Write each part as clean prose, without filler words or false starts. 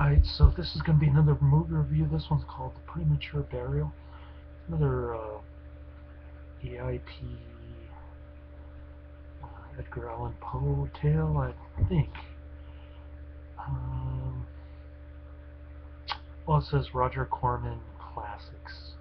Alright, so this is going to be another movie review. This one's called The Premature Burial. Another EIP Edgar Allan Poe tale, I think. Um, well, it says Roger Corman Classics.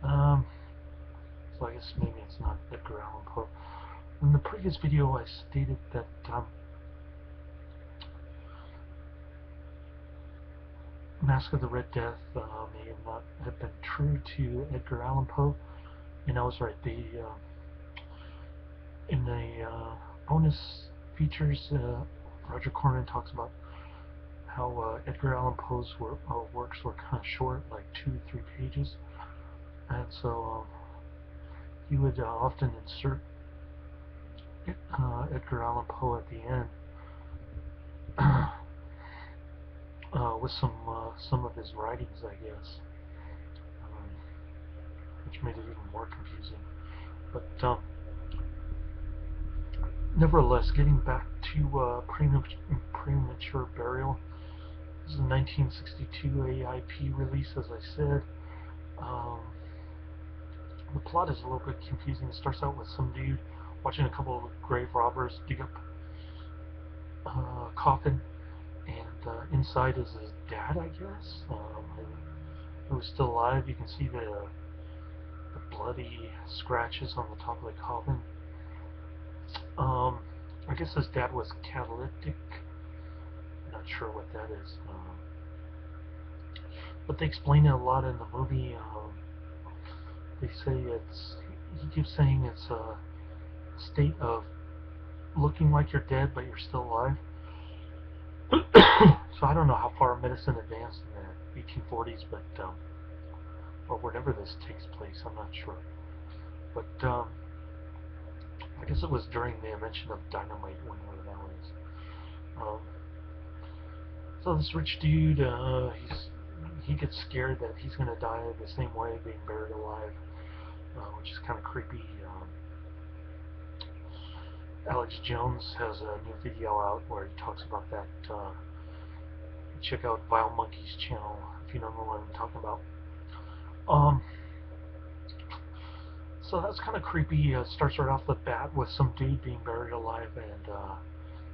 So I guess maybe it's not Edgar Allan Poe. In the previous video, I stated that Mask of the Red Death may not have been true to Edgar Allan Poe, and I was right. In the bonus features, Roger Corman talks about how Edgar Allan Poe's works were kind of short, like 2-3 pages, and so he would often insert Edgar Allan Poe at the end with some of his writings, I guess, which made it even more confusing. But nevertheless, getting back to Premature Burial. This is a 1962 AIP release, as I said. The plot is a little bit confusing. It starts out with some dude watching a couple of grave robbers dig up a coffin, and inside is his dad, I guess, who is still alive. You can see the bloody scratches on the top of the coffin. I guess his dad was catalytic. Not sure what that is. But they explain it a lot in the movie. They say he keeps saying it's a state of looking like you're dead, but you're still alive. So I don't know how far medicine advanced in the 1840s, but or whenever this takes place, I'm not sure. But I guess it was during the invention of dynamite, whenever that was. So this rich dude, he gets scared that he's going to die the same way, being buried alive, which is kind of creepy. Alex Jones has a new video out where he talks about that. Check out Vile Monkey's channel if you don't know what I'm talking about. So that's kind of creepy. It starts right off the bat with some dude being buried alive, and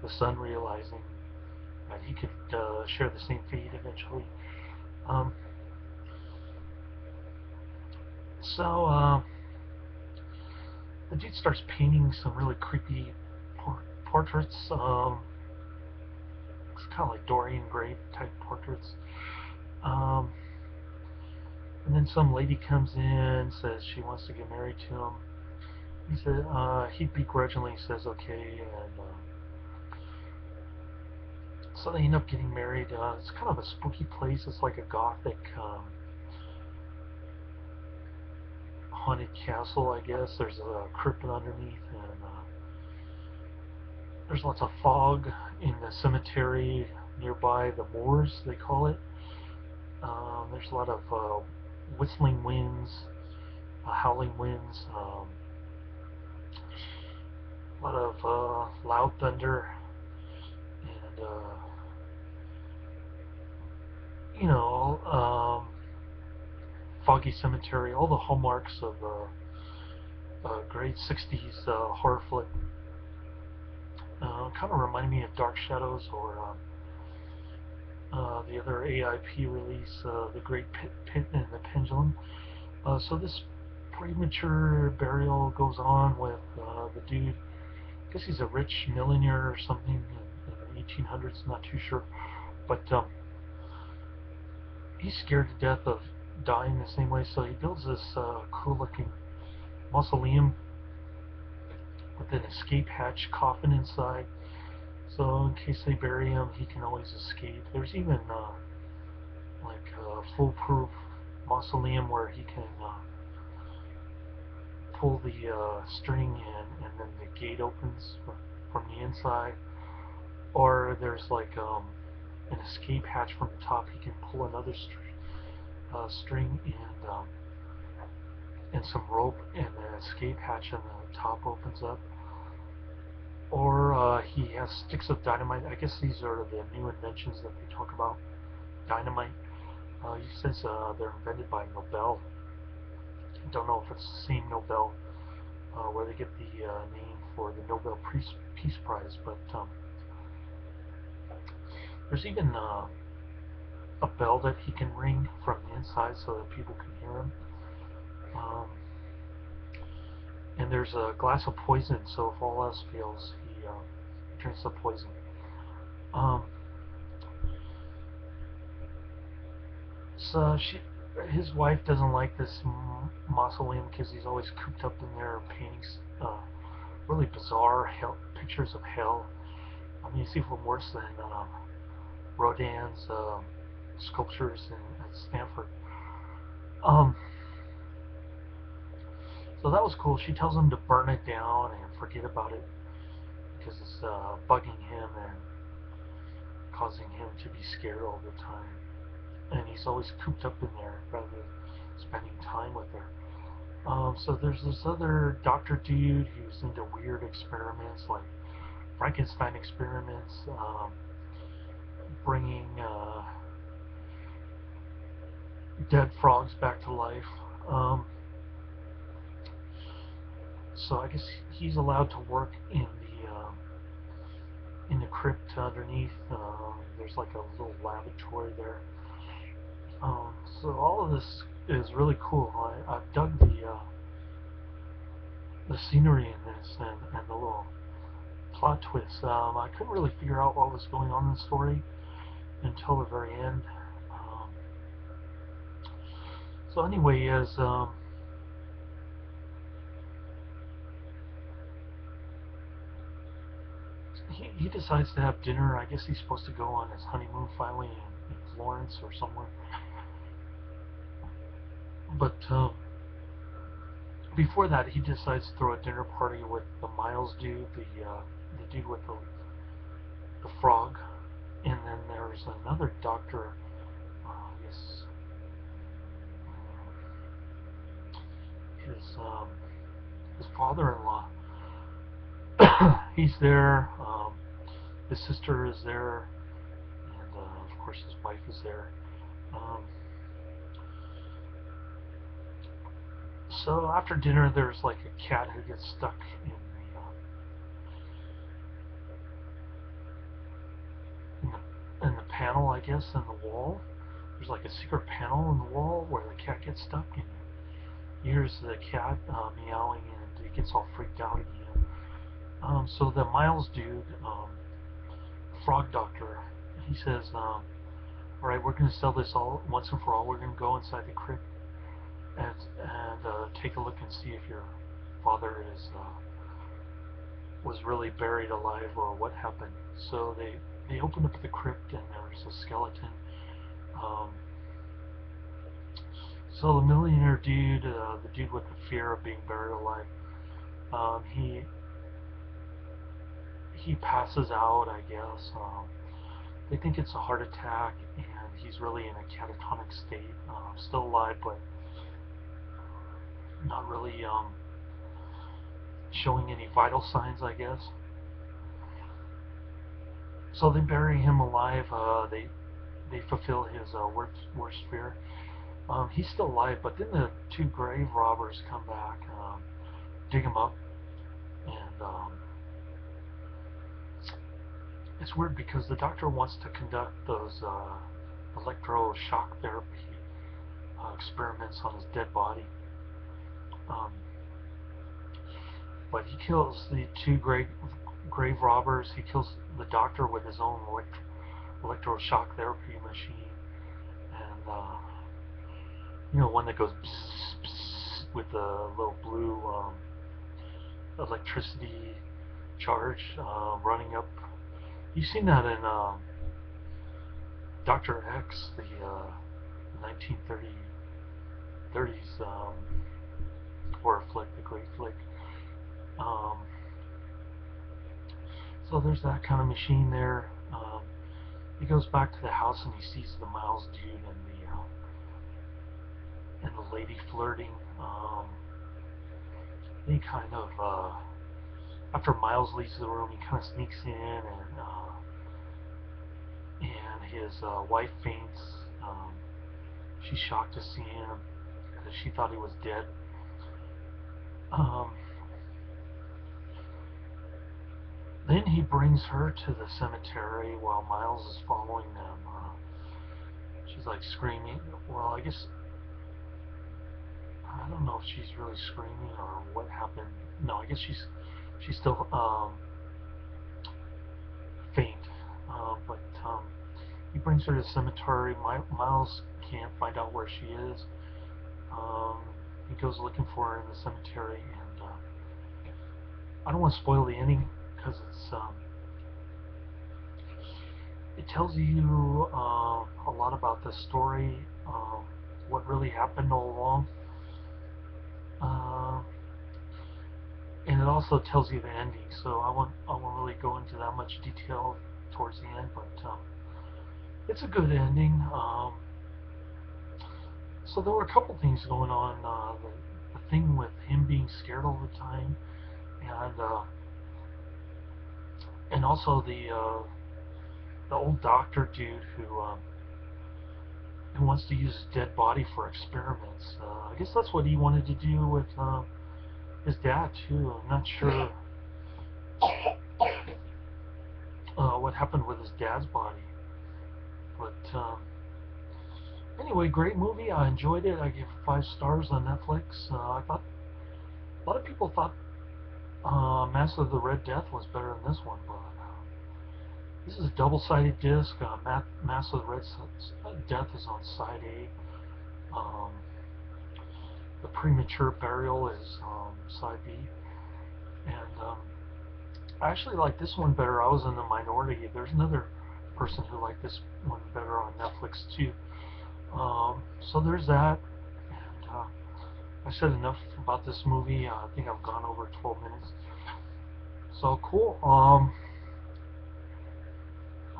the son realizing that he could share the same fate eventually. So the dude starts painting some really creepy portraits. It's kind of like Dorian Gray type portraits. And then some lady comes in, says she wants to get married to him. He said he begrudgingly says okay, and so they end up getting married. It's kind of a spooky place. It's like a gothic haunted castle, I guess. There's a crypt underneath, and there's lots of fog in the cemetery nearby, the moors they call it. There's a lot of whistling winds, howling winds, a lot of loud thunder, and you know, foggy cemetery, all the hallmarks of great 60s horror flick. Kind of reminded me of Dark Shadows, or the other AIP release, The Great Pit and the Pendulum. So this Premature Burial goes on with the dude. I guess he's a rich millionaire or something in the 1800s, not too sure. But he's scared to death of dying the same way, so he builds this cool looking mausoleum with an escape hatch coffin inside. So in case they bury him, he can always escape. There's even like a foolproof mausoleum where he can pull the string in, and then the gate opens from the inside. Or there's like an escape hatch from the top. He can pull another string and some rope, and the escape hatch on the top opens up. Or he has sticks of dynamite. I guess these are the new inventions that they talk about. dynamite. He says they're invented by Nobel. Don't know if it's the same Nobel where they get the name for the Nobel Peace Prize, but there's even a bell that he can ring from the inside so that people can hear him. Um, and there's a glass of poison, so if all else fails, he drinks the poison. Um, so his wife doesn't like this mausoleum because he's always cooped up in there painting really bizarre pictures of hell. I mean, it's even worse than Rodin's sculptures at Stanford. Um, so that was cool. She tells him to burn it down and forget about it because it's bugging him and causing him to be scared all the time. And he's always cooped up in there rather than spending time with her. So there's this other doctor dude who's into weird experiments, like Frankenstein experiments, bringing dead frogs back to life. So I guess he's allowed to work in the crypt underneath. There's like a little laboratory there. So all of this is really cool. I've dug the scenery in this and the little plot twists. I couldn't really figure out what was going on in the story until the very end. So anyway, as he decides to have dinner. I guess he's supposed to go on his honeymoon finally in Florence or somewhere. But before that, he decides to throw a dinner party with the Miles dude, the dude with the frog, and then there's another doctor. I guess his father-in-law. He's there. His sister is there, and of course his wife is there. Um, so after dinner, there's like a cat who gets stuck in the panel, I guess, in the wall. There's like a secret panel in the wall where the cat gets stuck, and he hears the cat meowing, and he gets all freaked out again. So the Miles dude, frog doctor, he says, all right, we're going to sell this all once and for all. We're going to go inside the crypt and take a look and see if your father was really buried alive or what happened. So they open up the crypt, and there's a skeleton. Um, so the millionaire dude, the dude with the fear of being buried alive, he passes out, I guess. They think it's a heart attack, and he's really in a catatonic state. Still alive, but not really showing any vital signs, I guess. So they bury him alive. They fulfill his worst fear. He's still alive, but then the two grave robbers come back, dig him up, and it's weird because the doctor wants to conduct those electroshock therapy experiments on his dead body. But he kills the two grave robbers. He kills the doctor with his own electroshock therapy machine, and one that goes bzz, bzz, with a little blue electricity charge running up. You've seen that in Dr. X, the 1930s horror flick, the great flick. So there's that kind of machine there. He goes back to the house and he sees the Miles dude and the lady flirting. He kind of after Miles leaves the room, he kind of sneaks in and his wife faints She's shocked to see him because she thought he was dead. Um, then he brings her to the cemetery while Miles is following them. She's like screaming. Well, I guess I don't know if she's really screaming or what happened. No, I guess she's still faint. But he brings her to the cemetery. Miles can't find out where she is. Um, he goes looking for her in the cemetery, and I don't want to spoil the ending because it tells you a lot about the story, what really happened all along, uh, and it also tells you the ending. So I won't really go into that much detail towards the end, but it's a good ending. So there were a couple things going on. The thing with him being scared all the time, and also the old doctor dude who wants to use his dead body for experiments. I guess that's what he wanted to do with his dad too. I'm not sure what happened with his dad's body, but anyway, great movie. I enjoyed it. I gave it 5 stars on Netflix. I thought a lot of people thought Mass of the Red Death was better than this one, but this is a double-sided disc. Mass of the Red Death is on side A. The Premature Burial is side B. And I actually like this one better. I was in the minority. There's another person who liked this one better on Netflix too. So there's that. And I said enough about this movie. I think I've gone over 12 minutes. So cool. I'm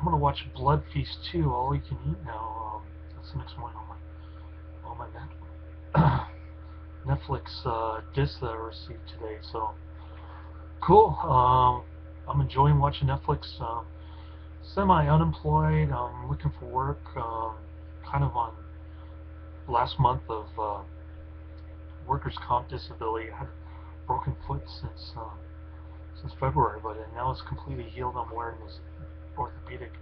gonna watch Blood Feast 2, All You Can Eat now. That's the next one on my Netflix disc that I received today. So cool. I'm enjoying watching Netflix. Semi-unemployed. I'm looking for work. Kind of on last month of workers' comp disability. I had a broken foot since February, but now it's completely healed. I'm wearing this orthopedic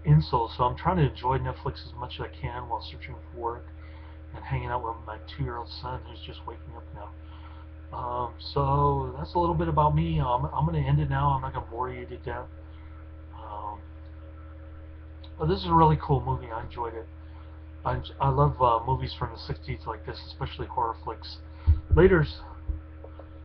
insole, so I'm trying to enjoy Netflix as much as I can while searching for work and hanging out with my 2-year-old son who's just waking up now. So that's a little bit about me. I'm going to end it now. I'm not going to bore you to death. But this is a really cool movie. I enjoyed it. I love movies from the 60s like this, especially horror flicks. Laters.